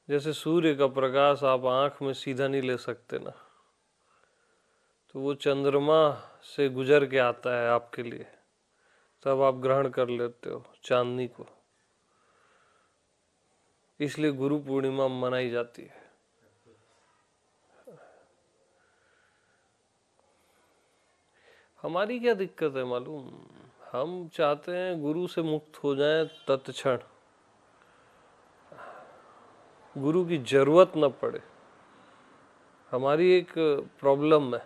जैसे सूर्य का प्रकाश आप आंख में सीधा नहीं ले सकते ना, तो वो चंद्रमा से गुजर के आता है आपके लिए, तब आप ग्रहण कर लेते हो चांदनी को। इसलिए गुरु पूर्णिमा मनाई जाती है। हमारी क्या दिक्कत है मालूम, हम चाहते हैं गुरु से मुक्त हो जाएं तत्क्षण, गुरु की जरूरत न पड़े। हमारी एक प्रॉब्लम है।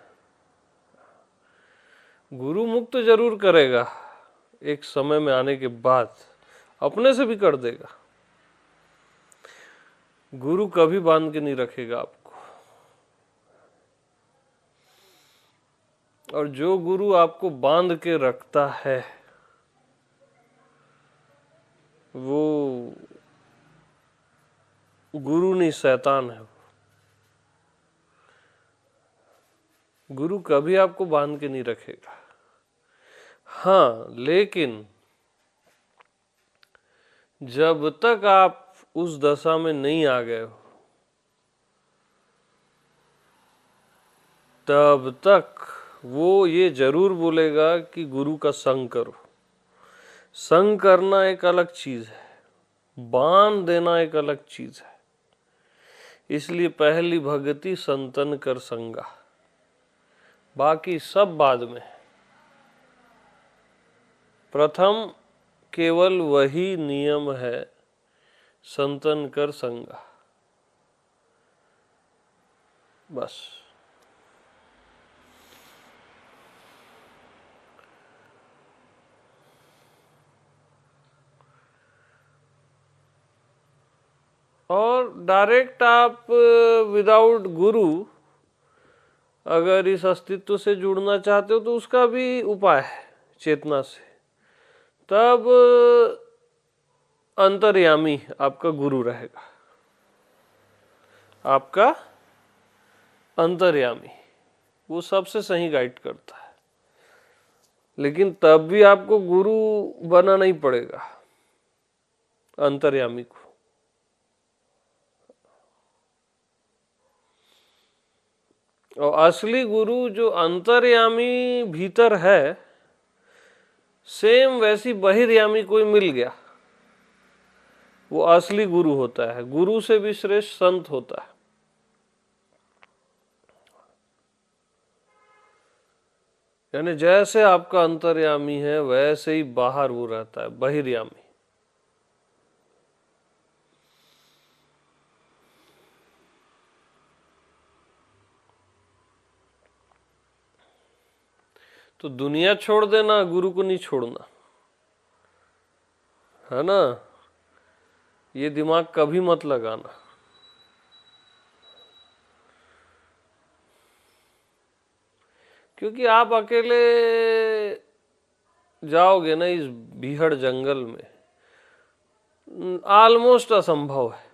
गुरु मुक्त जरूर करेगा, एक समय में आने के बाद अपने से भी कर देगा। गुरु कभी बांध के नहीं रखेगा आपको, और जो गुरु आपको बांध के रखता है वो गुरु नहीं, शैतान है। गुरु कभी आपको बांध के नहीं रखेगा। हाँ, लेकिन जब तक आप उस दशा में नहीं आ गए हो तब तक वो ये जरूर बोलेगा कि गुरु का संग करो। संग करना एक अलग चीज है, बांध देना एक अलग चीज है। इसलिए पहली भक्ति संतन कर संगा, बाकी सब बाद में। प्रथम केवल वही नियम है, संतन कर संगा, बस। और डायरेक्ट आप विदाउट गुरु अगर इस अस्तित्व से जुड़ना चाहते हो तो उसका भी उपाय है, चेतना से। तब अंतर्यामी आपका गुरु रहेगा, आपका अंतर्यामी, वो सबसे सही गाइड करता है। लेकिन तब भी आपको गुरु बना नहीं पड़ेगा, अंतर्यामी को। और असली गुरु जो अंतर्यामी भीतर है, सेम वैसी बहिर्यामी कोई मिल गया, वो असली गुरु होता है। गुरु से भी श्रेष्ठ संत होता है। यानी जैसे आपका अंतर्यामी है वैसे ही बाहर वो रहता है, बहिर्यामी। तो दुनिया छोड़ देना, गुरु को नहीं छोड़ना, है ना। ये दिमाग कभी मत लगाना। क्योंकि आप अकेले जाओगे ना इस बीहड़ जंगल में, ऑलमोस्ट असंभव है।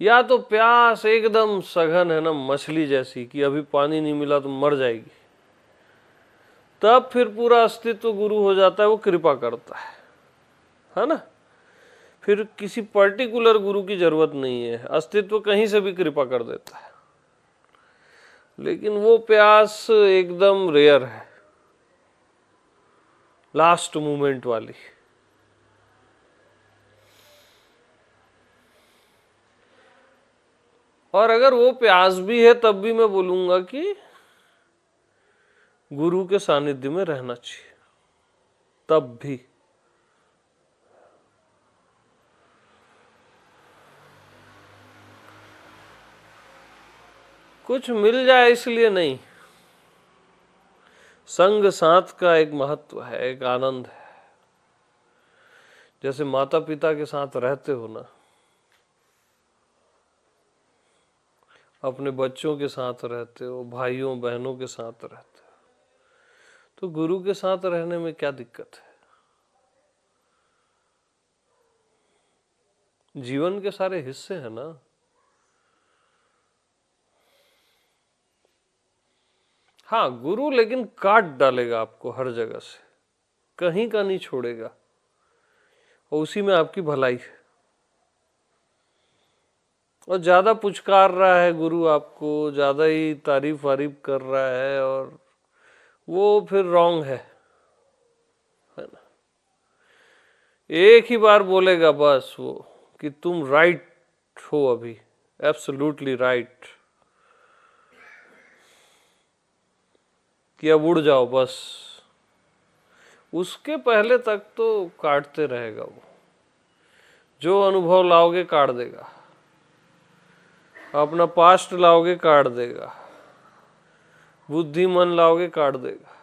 या तो प्यास एकदम सघन है ना, मछली जैसी कि अभी पानी नहीं मिला तो मर जाएगी, तब फिर पूरा अस्तित्व गुरु हो जाता है, वो कृपा करता है ना। फिर किसी पर्टिकुलर गुरु की जरूरत नहीं है, अस्तित्व कहीं से भी कृपा कर देता है। लेकिन वो प्यास एकदम रेयर है, लास्ट मोमेंट वाली। और अगर वो प्यास भी है तब भी मैं बोलूंगा कि गुरु के सानिध्य में रहना चाहिए, तब भी। कुछ मिल जाए इसलिए नहीं, संग साथ का एक महत्व है, एक आनंद है। जैसे माता पिता के साथ रहते हो ना, अपने बच्चों के साथ रहते हो, भाइयों बहनों के साथ रहते हो, तो गुरु के साथ रहने में क्या दिक्कत है। जीवन के सारे हिस्से हैं ना। हाँ, गुरु लेकिन काट डालेगा आपको हर जगह से, कहीं का नहीं छोड़ेगा, और उसी में आपकी भलाई है। और ज्यादा पुचकार रहा है गुरु आपको, ज्यादा ही तारीफ वारीफ कर रहा है, और वो फिर रॉन्ग है ना। एक ही बार बोलेगा बस वो कि तुम राइट हो अभी, एब्सोल्युटली राइट, कि अब उड़ जाओ बस। उसके पहले तक तो काटते रहेगा वो, जो अनुभव लाओगे काट देगा, अपना पास्ट लाओगे काट देगा, बुद्धि मन लाओगे काट देगा।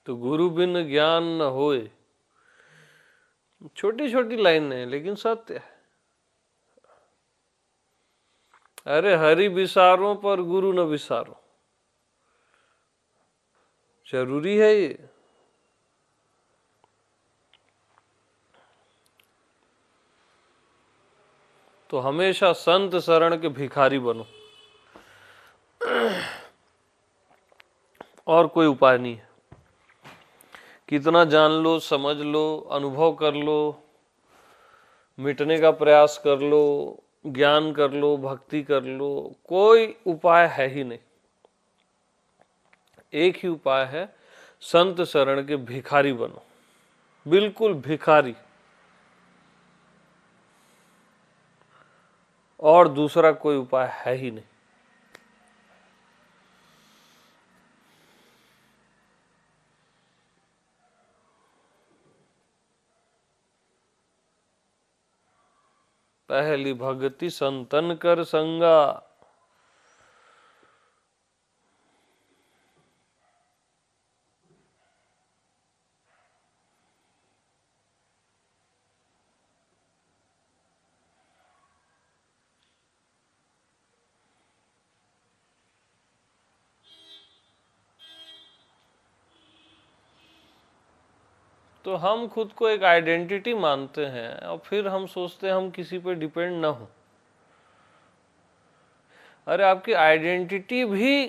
तो गुरु बिन ज्ञान न होए, छोटी छोटी लाइन है लेकिन सत्य है। अरे हरि विसारो पर गुरु न विसारो, जरूरी है ये। तो हमेशा संत शरण के भिखारी बनो, और कोई उपाय नहीं है। कितना जान लो, समझ लो, अनुभव कर लो, मिटने का प्रयास कर लो, ज्ञान कर लो, भक्ति कर लो, कोई उपाय है ही नहीं। एक ही उपाय है, संत शरण के भिखारी बनो, बिल्कुल भिखारी, और दूसरा कोई उपाय है ही नहीं। पहली भक्ति संतन कर संगा, तो हम खुद को एक आइडेंटिटी मानते हैं और फिर हम सोचते हैं हम किसी पे डिपेंड ना हो। अरे आपकी आइडेंटिटी भी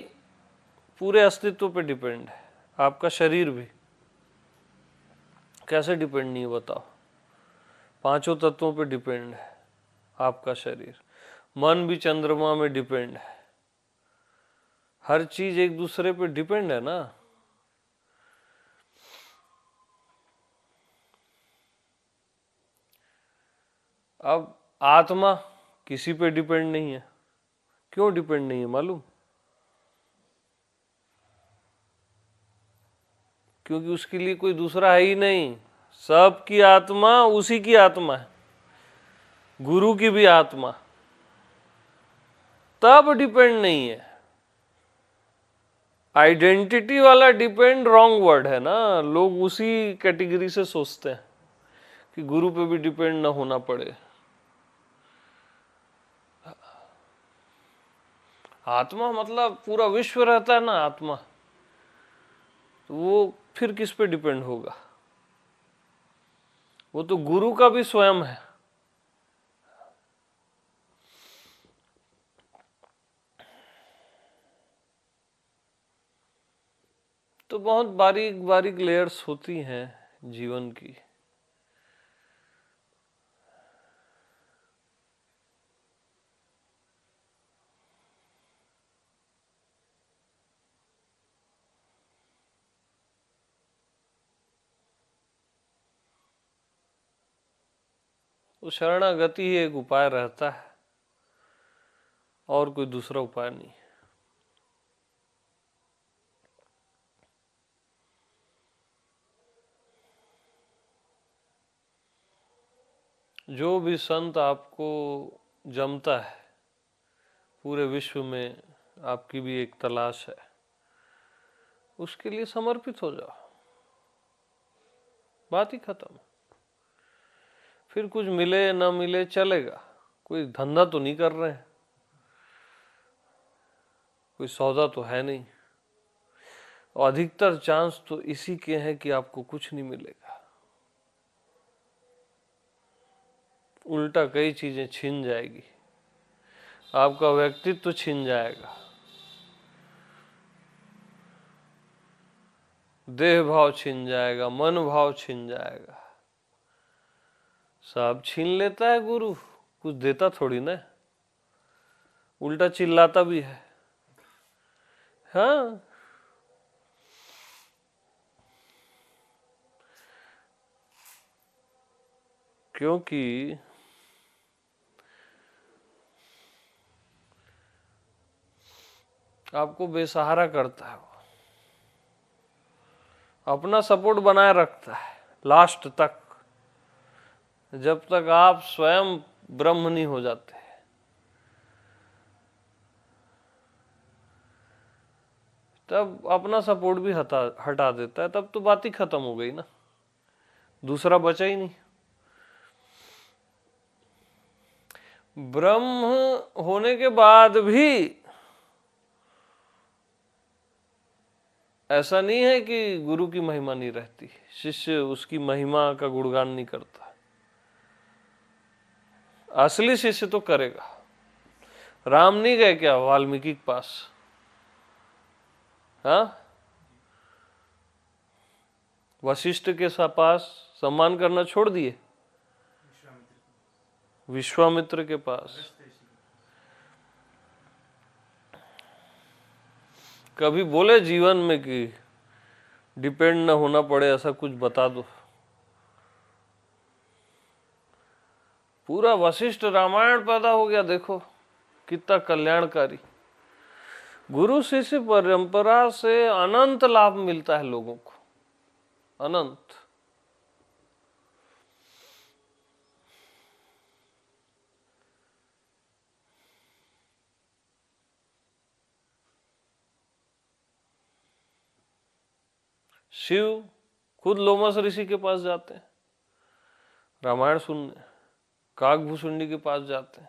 पूरे अस्तित्व पे डिपेंड है, आपका शरीर भी। कैसे डिपेंड नहीं है बताओ? पांचों तत्वों पे डिपेंड है आपका शरीर। मन भी चंद्रमा में डिपेंड है, हर चीज एक दूसरे पे डिपेंड है ना। अब आत्मा किसी पे डिपेंड नहीं है। क्यों डिपेंड नहीं है मालूम? क्योंकि उसके लिए कोई दूसरा है ही नहीं। सबकी आत्मा उसी की आत्मा है, गुरु की भी आत्मा, तब डिपेंड नहीं है। आइडेंटिटी वाला डिपेंड रॉन्ग वर्ड है ना, लोग उसी कैटेगरी से सोचते हैं कि गुरु पे भी डिपेंड ना होना पड़े। आत्मा मतलब पूरा विश्व रहता है ना आत्मा, तो वो फिर किस पे डिपेंड होगा? वो तो गुरु का भी स्वयं है। तो बहुत बारीक बारीक लेयर्स होती हैं जीवन की। तो शरणागति ही एक उपाय रहता है, और कोई दूसरा उपाय नहीं। जो भी संत आपको जमता है पूरे विश्व में, आपकी भी एक तलाश है, उसके लिए समर्पित हो जाओ, बात ही खत्म। फिर कुछ मिले ना मिले चलेगा, कोई धंधा तो नहीं कर रहे हैं, कोई सौदा तो है नहीं, और अधिकतर चांस तो इसी के हैं कि आपको कुछ नहीं मिलेगा। उल्टा कई चीजें छिन जाएगी, आपका व्यक्तित्व छिन जाएगा, देह भाव छिन जाएगा, मन भाव छिन जाएगा, सब छीन लेता है गुरु, कुछ देता थोड़ी ना, उल्टा चिल्लाता भी है। हाँ, क्योंकि आपको बेसहारा करता है, वो अपना सपोर्ट बनाए रखता है लास्ट तक, जब तक आप स्वयं ब्रह्म नहीं हो जाते। तब अपना सपोर्ट भी हटा देता है, तब तो बात ही खत्म हो गई ना, दूसरा बचा ही नहीं। ब्रह्म होने के बाद भी ऐसा नहीं है कि गुरु की महिमा नहीं रहती, शिष्य उसकी महिमा का गुणगान नहीं करता। असली शिष्य तो करेगा। राम नहीं गए क्या वाल्मीकि के पास? हाँ, वशिष्ठ के पास सम्मान करना छोड़ दिए, विश्वामित्र के पास। कभी बोले जीवन में कि डिपेंड न होना पड़े, ऐसा कुछ बता दो। पूरा वशिष्ठ रामायण पैदा हो गया, देखो कितना कल्याणकारी। गुरु शिष्य परंपरा से अनंत लाभ मिलता है लोगों को, अनंत। शिव खुद लोमस ऋषि के पास जाते हैं रामायण सुनने, काकभूषुंडी के पास जाते हैं।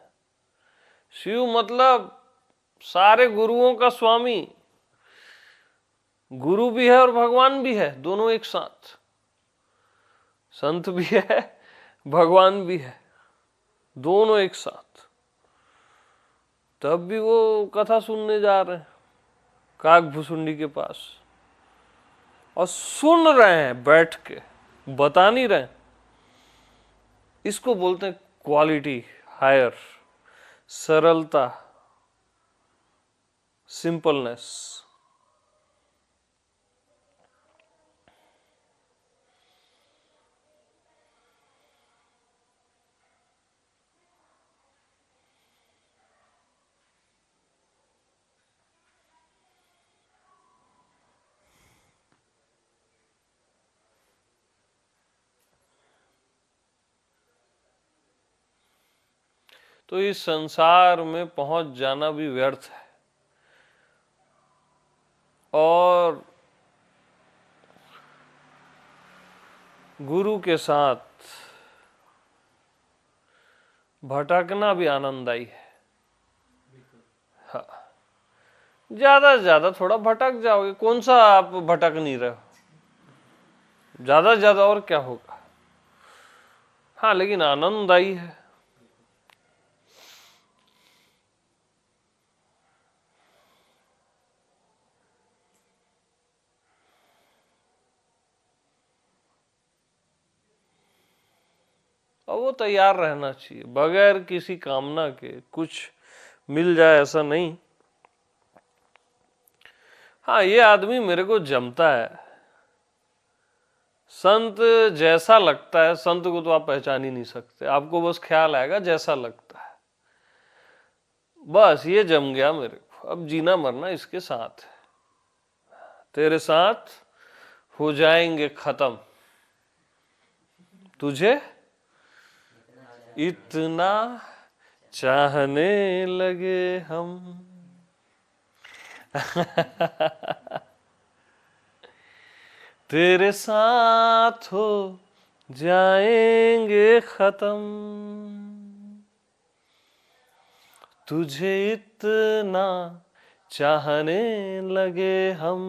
शिव मतलब सारे गुरुओं का स्वामी, गुरु भी है और भगवान भी है, दोनों एक साथ। संत भी है, भगवान भी है, दोनों एक साथ। तब भी वो कथा सुनने जा रहे हैं काकभूषुंडी के पास, और सुन रहे हैं बैठ के, बता नहीं रहे। इसको बोलते हैं क्वालिटी हायर, सरलता, सिंपलनेस। तो इस संसार में पहुंच जाना भी व्यर्थ है, और गुरु के साथ भटकना भी आनंददायी है। हाँ, ज्यादा से ज्यादा थोड़ा भटक जाओगे, कौन सा आप भटक नहीं रहे हो, ज्यादा से ज्यादा और क्या होगा। हाँ, लेकिन आनंददायी है। और वो तैयार रहना चाहिए, बगैर किसी कामना के कुछ मिल जाए ऐसा नहीं। हाँ, ये आदमी मेरे को जमता है, संत जैसा लगता है। संत को तो आप पहचान ही नहीं सकते, आपको बस ख्याल आएगा जैसा लगता है, बस ये जम गया मेरे को। अब जीना मरना इसके साथ है, तेरे साथ हो जाएंगे खत्म, तुझे इतना चाहने लगे हम। तेरे साथ हो जाएंगे खत्म, तुझे इतना चाहने लगे हम।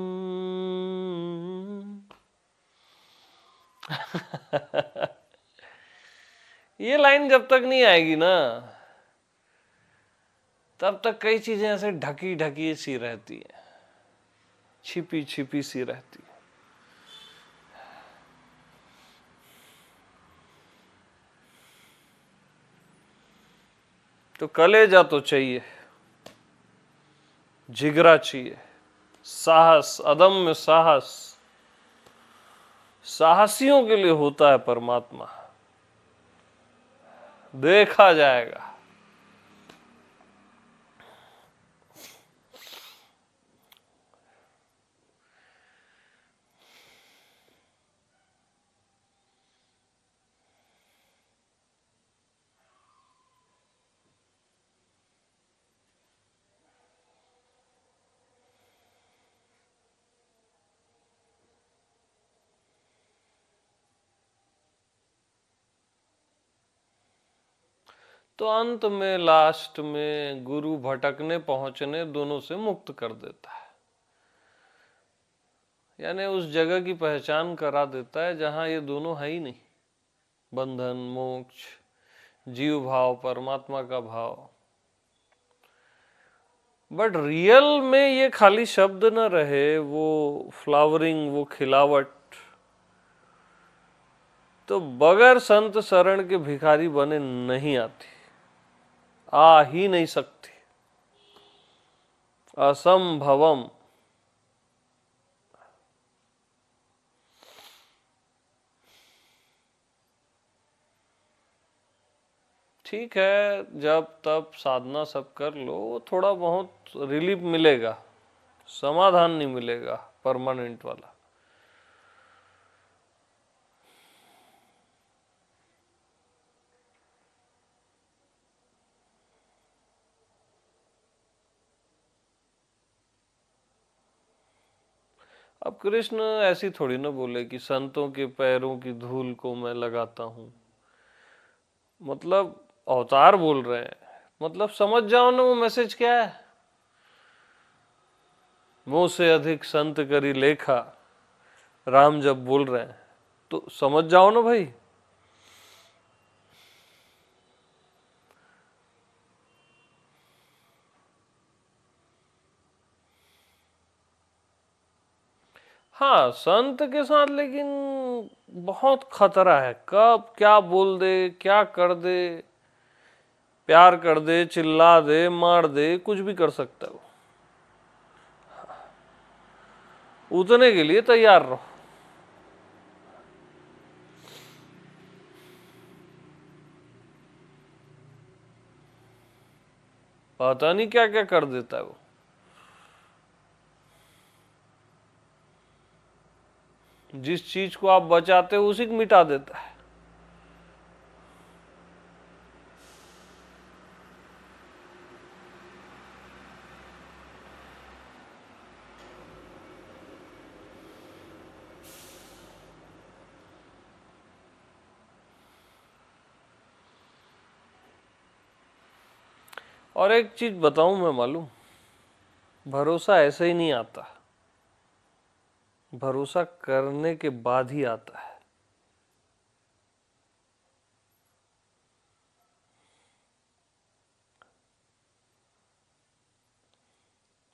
ये लाइन जब तक नहीं आएगी ना, तब तक कई चीजें ऐसे ढकी ढकी सी रहती है, छिपी छिपी सी रहती है। तो कलेजा तो चाहिए, जिगरा चाहिए, साहस, अदम्य साहस। साहसियों के लिए होता है परमात्मा, देखा जाएगा। तो अंत में, लास्ट में गुरु भटकने पहुंचने दोनों से मुक्त कर देता है, यानी उस जगह की पहचान करा देता है जहां ये दोनों है ही नहीं, बंधन, मोक्ष, जीव भाव, परमात्मा का भाव। बट रियल में ये खाली शब्द न रहे, वो फ्लावरिंग, वो खिलावट तो बगैर संत शरण के भिखारी बने नहीं आती, आ ही नहीं सकती, असंभवम। ठीक है, जब तब साधना सब कर लो, थोड़ा बहुत रिलीफ मिलेगा, समाधान नहीं मिलेगा परमानेंट वाला। अब कृष्ण ऐसी थोड़ी ना बोले कि संतों के पैरों की धूल को मैं लगाता हूं, मतलब अवतार बोल रहे हैं, मतलब समझ जाओ ना वो मैसेज क्या है। मुंह से अधिक संत करी लेखा, राम जब बोल रहे हैं तो समझ जाओ ना भाई। हाँ, संत के साथ लेकिन बहुत खतरा है, कब क्या बोल दे, क्या कर दे, प्यार कर दे, चिल्ला दे, मार दे, कुछ भी कर सकता है वो। उतने के लिए तैयार रहो। पता नहीं क्या क्या कर देता है वो। जिस चीज को आप बचाते हो उसी को मिटा देता है। और एक चीज बताऊं मैं, मालूम, भरोसा ऐसे ही नहीं आता, भरोसा करने के बाद ही आता है।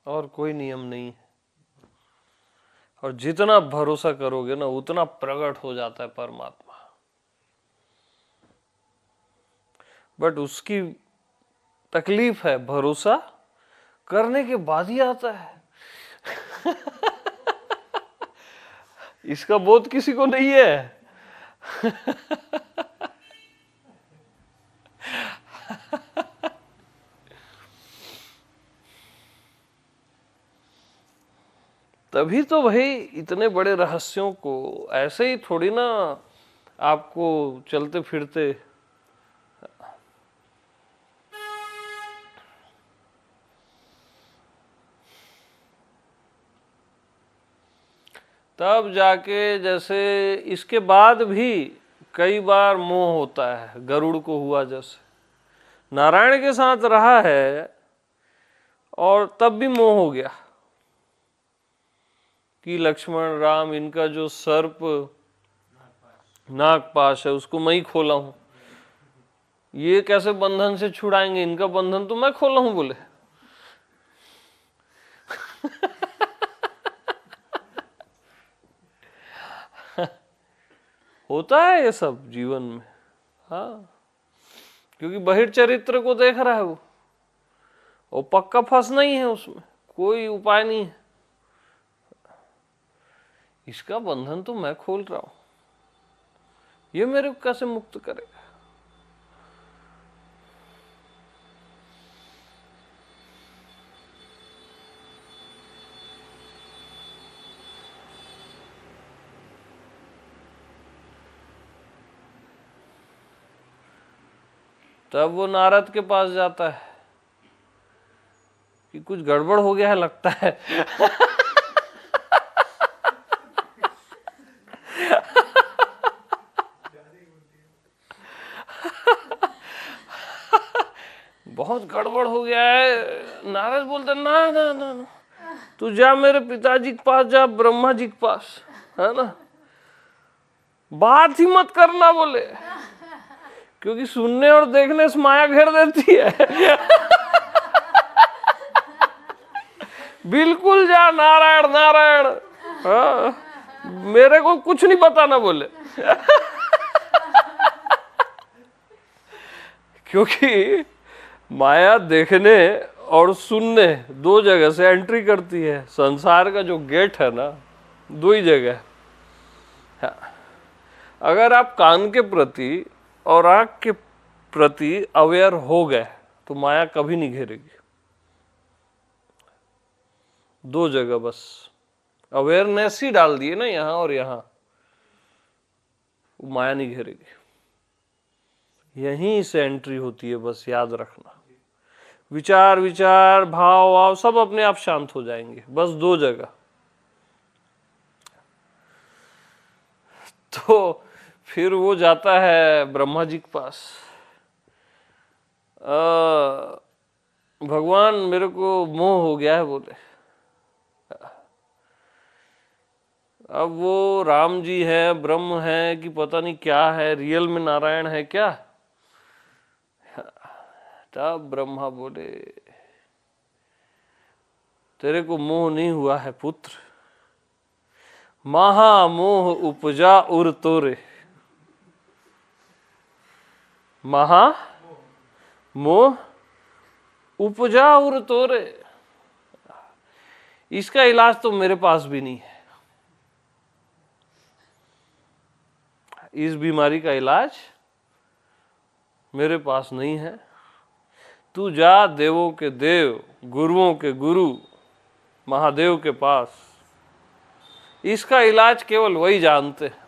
और कोई नियम नहीं है। और जितना भरोसा करोगे ना, उतना प्रकट हो जाता है परमात्मा। बट उसकी तकलीफ है, भरोसा करने के बाद ही आता है। इसका बोध किसी को नहीं है। तभी तो भाई इतने बड़े रहस्यों को ऐसे ही थोड़ी ना आपको चलते फिरते। तब जाके, जैसे इसके बाद भी कई बार मोह होता है, गरुड़ को हुआ जैसे, नारायण के साथ रहा है और तब भी मोह हो गया कि लक्ष्मण राम इनका जो सर्प नागपाश है उसको मैं ही खोला हूं। ये कैसे बंधन से छुड़ाएंगे, इनका बंधन तो मैं खोला हूं बोले। होता है ये सब जीवन में। हाँ, क्योंकि बहिर्चरित्र को देख रहा है वो, और पक्का फंस नहीं है, उसमें कोई उपाय नहीं है। इसका बंधन तो मैं खोल रहा हूं, ये मेरे को कैसे मुक्त करेगा। तब वो नारद के पास जाता है कि कुछ गड़बड़ हो गया है लगता है। बहुत गड़बड़ हो गया है। नारद बोलते ना ना ना ना, तू जा मेरे पिताजी के पास, जा ब्रह्मा जी के पास, है ना, बात ही मत करना बोले, क्योंकि सुनने और देखने से माया घेर देती है। बिल्कुल जा, नारायण नारायण, हाँ, मेरे को कुछ नहीं बताना बोले। क्योंकि माया देखने और सुनने दो जगह से एंट्री करती है। संसार का जो गेट है ना, दो ही जगह है। अगर आप कान के प्रति और आंख के प्रति अवेयर हो गए तो माया कभी नहीं घेरेगी। दो जगह बस अवेयरनेस ही डाल दिए ना, यहां और यहां, माया नहीं घेरेगी। यहीं से एंट्री होती है, बस याद रखना। विचार विचार भाव वाव सब अपने आप शांत हो जाएंगे, बस दो जगह। तो फिर वो जाता है ब्रह्मा जी के पास। भगवान मेरे को मोह हो गया है बोले। अब वो राम जी है, ब्रह्म है कि पता नहीं क्या है, रियल में नारायण है क्या। तब ब्रह्मा बोले तेरे को मोह नहीं हुआ है पुत्र, महामोह उपजा उर तोरे। महा मोह उपजा उर तोरे, इसका इलाज तो मेरे पास भी नहीं है। इस बीमारी का इलाज मेरे पास नहीं है। तू जा देवों के देव, गुरुओं के गुरु महादेव के पास, इसका इलाज केवल वही जानते हैं।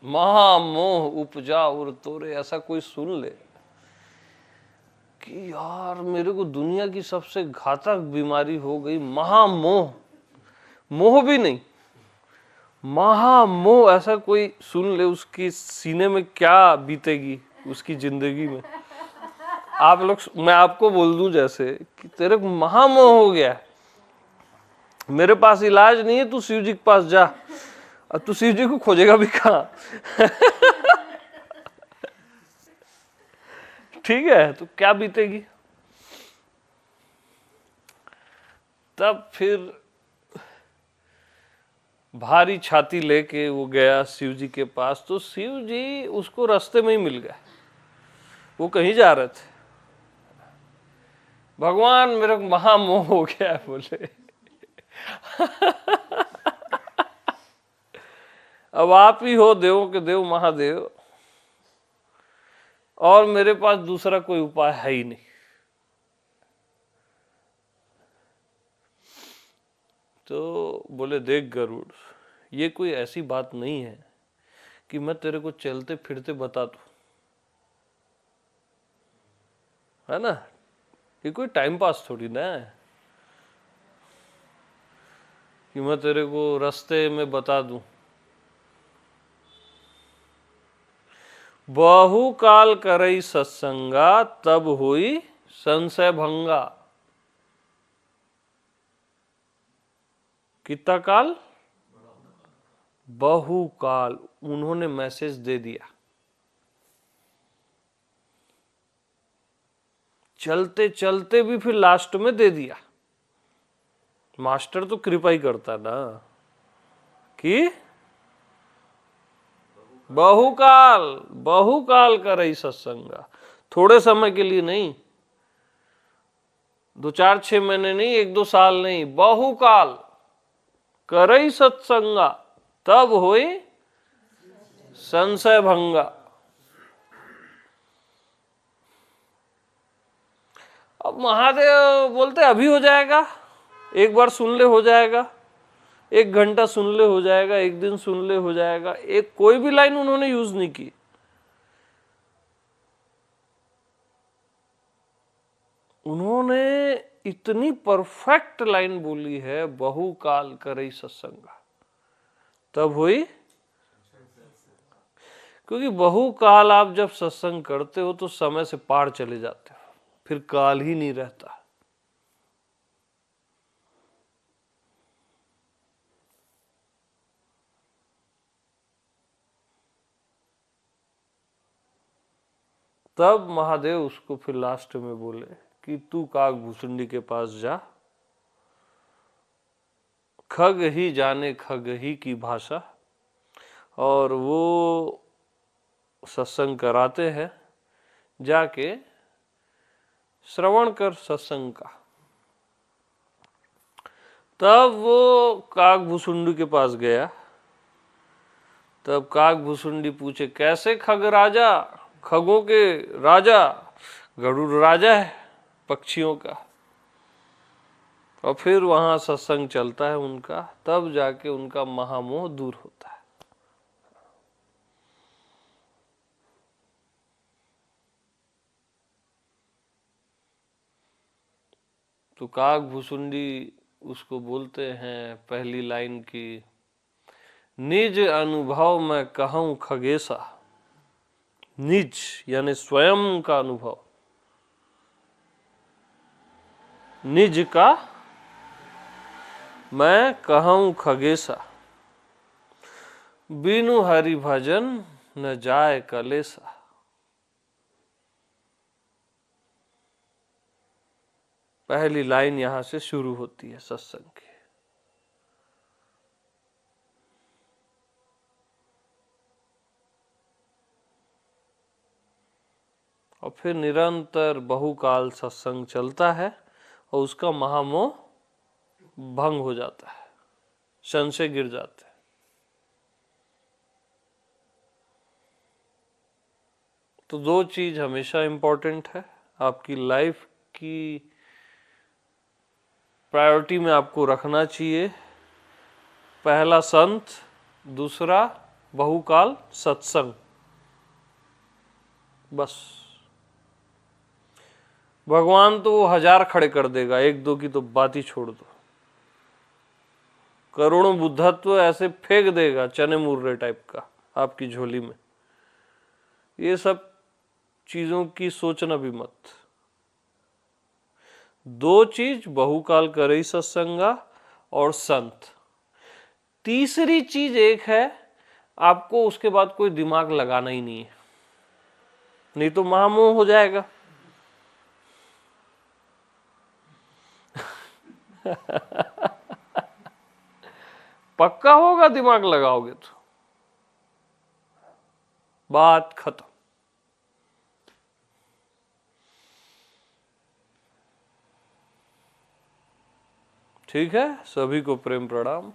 महामोह उपजा उर तोरे, ऐसा कोई सुन ले कि यार मेरे को दुनिया की सबसे घातक बीमारी हो गई, महामोह, मोह भी नहीं, महामोह, ऐसा कोई सुन ले, उसकी सीने में क्या बीतेगी उसकी जिंदगी में। आप लोग, मैं आपको बोल दूं जैसे कि तेरे को महामोह हो गया, मेरे पास इलाज नहीं है, तू शिव जी के पास जा। और तू शिव जी को खोजेगा भी कहां। ठीक है, तो क्या बीतेगी। तब फिर भारी छाती लेके वो गया शिव जी के पास। तो शिव जी उसको रास्ते में ही मिल गए, वो कहीं जा रहे थे। भगवान मेरे को महामोह हो गया है बोले। अब आप ही हो देवों के देव महादेव, और मेरे पास दूसरा कोई उपाय है ही नहीं। तो बोले देख गरुड़, ये कोई ऐसी बात नहीं है कि मैं तेरे को चलते फिरते बता दूं, है ना, ये कोई टाइम पास थोड़ी ना है कि मैं तेरे को रास्ते में बता दूं। बहु काल करई सत्संगा, तब हुई संशय भंगा। कितना काल? बहुकाल उन्होंने मैसेज दे दिया, चलते चलते भी फिर लास्ट में दे दिया। मास्टर तो कृपा ही करता ना कि बहुकाल बहुकाल करई सत्संगा, थोड़े समय के लिए नहीं, 2-4-6 महीने नहीं, 1-2 साल नहीं, बहुकाल करई सत्संगा तब होई संशय भंगा। अब महादेव बोलते अभी हो जाएगा, एक बार सुन ले हो जाएगा, 1 घंटा सुन ले हो जाएगा, 1 दिन सुन ले हो जाएगा। एक कोई भी लाइन उन्होंने यूज नहीं की। उन्होंने इतनी परफेक्ट लाइन बोली है, बहुकाल करई सत्संगा तब हुई। क्योंकि बहुकाल आप जब सत्संग करते हो तो समय से पार चले जाते हो, फिर काल ही नहीं रहता। तब महादेव उसको फिर लास्ट में बोले कि तू काकभूषुंडी के पास जा, खग ही जाने खग ही की भाषा, और वो सत्संग कराते हैं, जाके श्रवण कर सत्संग का। तब वो काकभूषुंडी के पास गया। तब काकभूषुंडी पूछे, कैसे खग राजा, खगों के राजा, गरुड़ राजा है पक्षियों का। और फिर वहां सत्संग चलता है उनका, तब जाके उनका महामोह दूर होता है। तो काकभूषुंडी उसको बोलते हैं पहली लाइन की, निज अनुभव में कहूं खगेशा, निज यानी स्वयं का अनुभव, निज का मैं कहूं खगेशा, बिनु हरि भजन न जाए कलेसा। पहली लाइन यहां से शुरू होती है सत्संग की। और फिर निरंतर बहुकाल सत्संग चलता है और उसका महामोह भंग हो जाता है, संशय गिर जाते हैं। तो 2 चीज हमेशा इंपॉर्टेंट है आपकी लाइफ की प्रायोरिटी में आपको रखना चाहिए। पहला संत, दूसरा बहुकाल सत्संग। बस भगवान तो वो 1000 खड़े कर देगा, 1-2 की तो बात ही छोड़ दो। करोड़ों बुद्धत्व ऐसे फेंक देगा चने मुर्रे टाइप का आपकी झोली में। ये सब चीजों की सोचना भी मत। 2 चीज, बहुकाल करई सत्संगा और संत। तीसरी चीज एक है, आपको उसके बाद कोई दिमाग लगाना ही नहीं है, नहीं तो महामोह हो जाएगा। पक्का होगा दिमाग लगाओगे तो बात खत्म। ठीक है, सभी को प्रेम प्रणाम।